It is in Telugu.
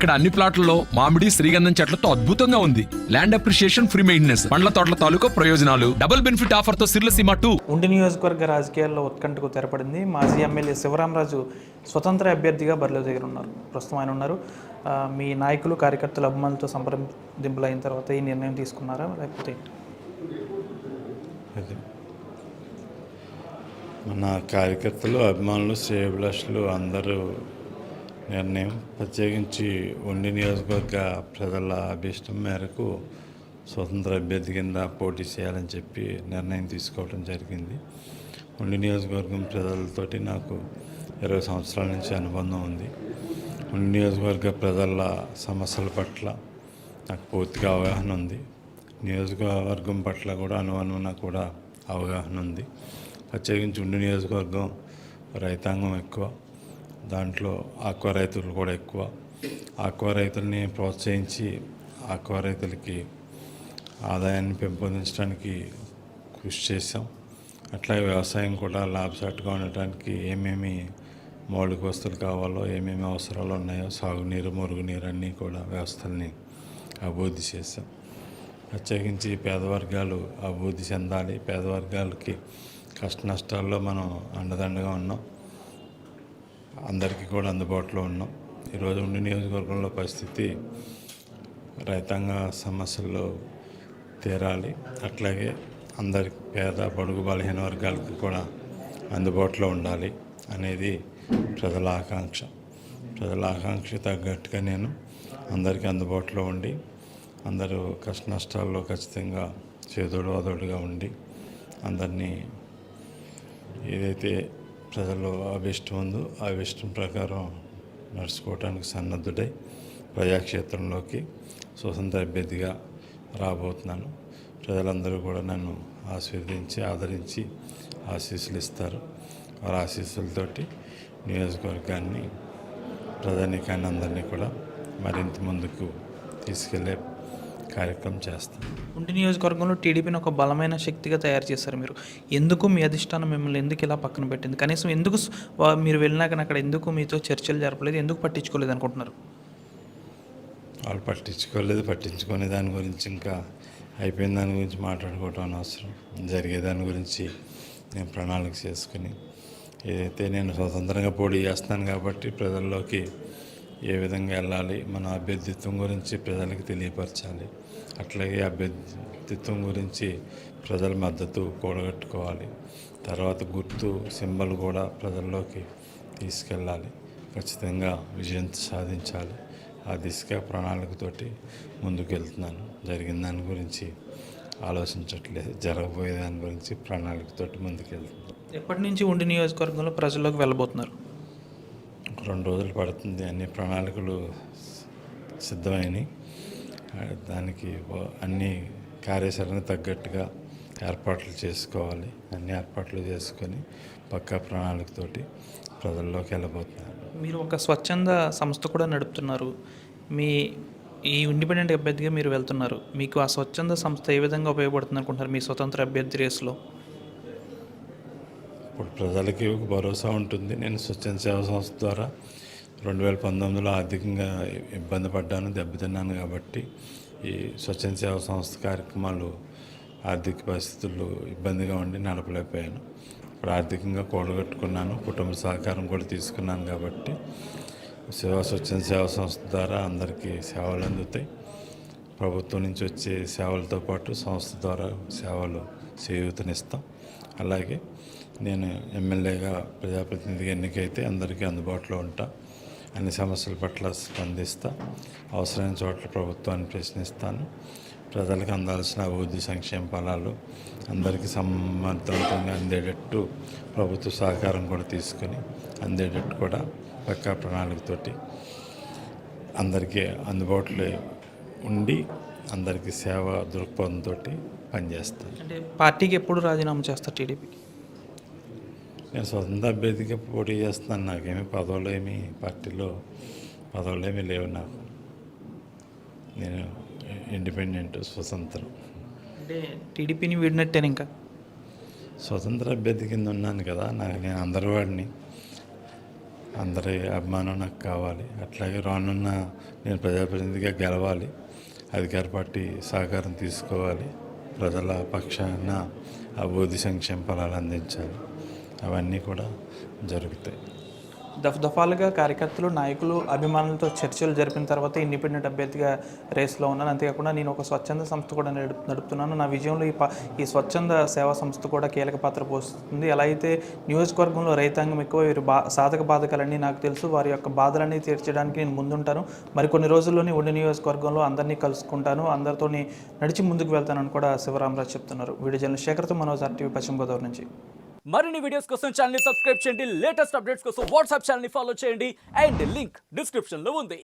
ఇక్కడ అన్ని ప్లాట్లలో మామిడి శ్రీగంధం చెట్లతో అద్భుతంగా ఉంది. ల్యాండ్ అప్రిషియేషన్, ఫ్రీ మెయింటెనెన్స్, పండ్ల తోటల తాలూకా ప్రయోజనాలు, డబుల్ బెనిఫిట్ ఆఫర్ తో సిర్లసీమ 2. ఉండి నియోజకవర్గ రాజకీయాల్లో ఉత్కంఠకు తెరపడింది. మాజీ ఎమ్మెల్యే శివరామరాజు స్వతంత్ర అభ్యర్థిగా బరిలో దగ్గర ఉన్నారు. ప్రస్తుతం ఆయన ఉన్నారు. మీ నాయకులు, కార్యకర్తలు, అభిమానులతో సంప్రదింపులు అయిన తర్వాత ఈ నిర్ణయం తీసుకున్నారా, లేకపోతే మన కార్యకర్తలు, అభిమానులు, శ్రేయోభిలాషులు అందరూ నిర్ణయం, ప్రత్యేకించి ఉండి నియోజకవర్గ ప్రజల అభీష్టం మేరకు స్వతంత్ర అభ్యర్థి కింద పోటీ చేయాలని చెప్పి నిర్ణయం తీసుకోవడం జరిగింది. ఉండి నియోజకవర్గం ప్రజలతోటి నాకు 20 సంవత్సరాల నుంచి అనుబంధం ఉంది. ఉండి నియోజకవర్గ ప్రజల సమస్యల పట్ల నాకు పూర్తిగా అవగాహన ఉంది. నియోజకవర్గం పట్ల కూడా అనువనున కూడా అవగాహన ఉంది. ప్రత్యేకించి ఉండి నియోజకవర్గం రైతాంగం ఎక్కువ, దాంట్లో ఆక్వా రైతులు కూడా ఎక్కువ. ఆక్వా రైతుల్ని ప్రోత్సహించి ఆక్వా రైతులకి ఆదాయాన్ని పెంపొందించడానికి కృషి చేశాం. అట్లాగే వ్యవసాయం కూడా లాభసాటిగా ఉండటానికి ఏమేమి మౌలిక వస్తువులు కావాలో, ఏమేమి అవసరాలు ఉన్నాయో, సాగునీరు, మురుగునీరు అన్నీ కూడా వ్యవస్థల్ని అభివృద్ధి చేశాం. ప్రత్యేకించి పేదవర్గాలు అభివృద్ధి చెందాలి, పేదవర్గాలకి కష్ట నష్టాల్లో మనం అండదండగా ఉన్నాం, అందరికీ కూడా అందుబాటులో ఉన్నాం. ఈరోజు ఉండి నియోజకవర్గంలో పరిస్థితి రైతాంగ సమస్యల్లో తీరాలి, అట్లాగే అందరికి పేద, బడుగు, బలహీన వర్గాలకి కూడా అందుబాటులో ఉండాలి అనేది ప్రజల ఆకాంక్ష. ప్రజల ఆకాంక్ష తగ్గట్టుగా నేను అందరికీ అందుబాటులో ఉండి, అందరూ కష్ట నష్టాల్లో ఖచ్చితంగా చేదోడు వాదోడుగా ఉండి, అందరినీ ఏదైతే ప్రజలు అభిష్టం ఉందో ఆ అభిష్టం ప్రకారం నడుచుకోవడానికి సన్నద్ధుడై ప్రజాక్షేత్రంలోకి స్వతంత్ర అభ్యర్థిగా రాబోతున్నాను. ప్రజలందరూ కూడా నన్ను ఆశీర్వదించి, ఆదరించి ఆశీస్సులు ఇస్తారు. వారి ఆశీస్సులతోటి నియోజకవర్గాన్ని, ప్రజానీకాన్ని అందరినీ కూడా మరింత ముందుకు తీసుకెళ్లే కార్యక్రమం చేస్తాం. ఉండి నియోజకవర్గంలో టీడీపీని ఒక బలమైన శక్తిగా తయారు చేశారు మీరు. ఎందుకు మీ అధిష్టానం మిమ్మల్ని ఎందుకు ఇలా పక్కన పెట్టింది? కనీసం ఎందుకు మీరు వెళ్ళినాక అక్కడ ఎందుకు మీతో చర్చలు జరపలేదు, ఎందుకు పట్టించుకోలేదు అనుకుంటున్నారు? వాళ్ళు పట్టించుకునే దాని గురించి, ఇంకా అయిపోయిన దాని గురించి మాట్లాడుకోవటం అనవసరం. జరిగే దాని గురించి నేను ప్రణాళిక చేసుకుని, ఏదైతే నేను స్వతంత్రంగా పోటీ చేస్తాను కాబట్టి ప్రజల్లోకి ఏ విధంగా వెళ్ళాలి, మన అభ్యర్థిత్వం గురించి ప్రజలకు తెలియపరచాలి, అట్లాగే అభ్యర్థిత్వం గురించి ప్రజల మద్దతు కూడగట్టుకోవాలి, తర్వాత గుర్తు, సింబల్ కూడా ప్రజల్లోకి తీసుకెళ్ళాలి, ఖచ్చితంగా విజయం సాధించాలి. ఆ దిశగా ప్రణాళికతోటి ముందుకు వెళ్తున్నాను. జరిగిన దాని గురించి ఆలోచించట్లేదు, జరగబోయే దాని గురించి ప్రణాళికతోటి ముందుకు వెళ్తున్నాను. ఎప్పటి నుంచి ఉండి నియోజకవర్గంలో ప్రజల్లోకి వెళ్ళబోతున్నారు? 2 రోజులు పడుతుంది. అన్ని ప్రణాళికలు సిద్ధమైనవి. దానికి అన్ని కార్యాచరణ తగ్గట్టుగా ఏర్పాట్లు చేసుకోవాలి. అన్ని ఏర్పాట్లు చేసుకొని పక్కా ప్రణాళికతోటి ప్రజల్లోకి వెళ్ళబోతున్నారు. మీరు ఒక స్వచ్ఛంద సంస్థ కూడా నడుపుతున్నారు. ఈ ఇండిపెండెంట్ అభ్యర్థిగా మీరు వెళ్తున్నారు. మీకు ఆ స్వచ్ఛంద సంస్థ ఏ విధంగా ఉపయోగపడుతుంది అనుకుంటున్నారు మీ స్వతంత్ర అభ్యర్థి రేసులో? ఇప్పుడు ప్రజలకి ఒక భరోసా ఉంటుంది. నేను స్వచ్ఛంద సేవా సంస్థ ద్వారా 2019లో ఆర్థికంగా ఇబ్బంది పడ్డాను, దెబ్బతిన్నాను. కాబట్టి ఈ స్వచ్ఛంద సేవా సంస్థ కార్యక్రమాలు ఆర్థిక పరిస్థితులు ఇబ్బందిగా ఉండి నడపలేకపోయాను. ఇప్పుడు ఆర్థికంగా కూడగట్టుకున్నాను, కుటుంబ సహకారం కూడా తీసుకున్నాను. కాబట్టి స్వచ్ఛంద సేవా సంస్థ ద్వారా అందరికీ సేవలు అందుతాయి. ప్రభుత్వం నుంచి వచ్చే సేవలతో పాటు సంస్థ ద్వారా సేవలు చేయూతనిస్తాం. అలాగే నేను ఎమ్మెల్యేగా, ప్రజాప్రతినిధిగా ఎన్నికైతే అందరికీ అందుబాటులో ఉంటా, అన్ని సమస్యల పట్ల స్పందిస్తా, అవసరమైన చోట్ల ప్రభుత్వాన్ని ప్రశ్నిస్తాను. ప్రజలకు అందాల్సిన అభివృద్ధి, సంక్షేమ ఫలాలు అందరికీ సమర్థవంతంగా అందేటట్టు ప్రభుత్వ సహకారం కూడా తీసుకొని అందేటట్టు కూడా పక్కా ప్రణాళికతోటి అందరికీ అందుబాటులో ఉండి అందరికీ సేవ దృక్పథంతో పనిచేస్తాను. అంటే పార్టీకి ఎప్పుడు రాజీనామా చేస్తారు టీడీపీకి? నేను స్వతంత్ర అభ్యర్థిగా పోటీ చేస్తున్నాను. నాకేమీ పార్టీలో పదవులు ఏమీ లేవు నాకు. నేను ఇండిపెండెంట్, స్వతంత్రం. అంటే టీడీపీని వీడినట్టేను. ఇంకా స్వతంత్ర అభ్యర్థి కింద ఉన్నాను కదా, నేను అందరి వాడిని. అందరి అభిమానం నాకు కావాలి. అట్లాగే రానున్న నేను ప్రజాప్రతినిధిగా గెలవాలి, అధికార పార్టీ సహకారం తీసుకోవాలి, ప్రజల పక్షాన అభివృద్ధి సంక్షేమ ఫలాలు అందించాలి. అవన్నీ కూడా జరుగుతాయి. దఫాలుగా కార్యకర్తలు, నాయకులు, అభిమానులతో చర్చలు జరిపిన తర్వాత ఇండిపెండెంట్ అభ్యర్థిగా రేస్లో ఉన్నాను. అంతేకాకుండా నేను ఒక స్వచ్ఛంద సంస్థ కూడా నడుపుతున్నాను. నా విజయంలో ఈ స్వచ్ఛంద సేవా సంస్థ కూడా కీలక పాత్ర పోస్తుంది. ఎలా అయితే నియోజకవర్గంలో రైతాంగం ఎక్కువ, వీరు సాధక బాధకాలన్నీ నాకు తెలుసు. వారి యొక్క బాధలన్నీ తీర్చడానికి నేను ముందుంటాను. మరికొన్ని రోజుల్లోనే ఉండి నియోజకవర్గంలో అందరినీ కలుసుకుంటాను, అందరితో నడిచి ముందుకు వెళ్తానని కూడా శివరామరాజు చెప్తున్నారు. వీడియో జర్నలిస్ట్ శేఖర్తో మనోజ్, RTV పశ్చిమ గోదావరి నుంచి. మరిన్ని వీడియోస్ కోసం ఛానల్ ని సబ్స్క్రైబ్ చేయండి, లేటెస్ట్ అప్డేట్స్ కోసం వాట్సాప్ ఛానల్ ని ఫాలో చేయండి అండ్ లింక్ డిస్క్రిప్షన్ లో ఉంది.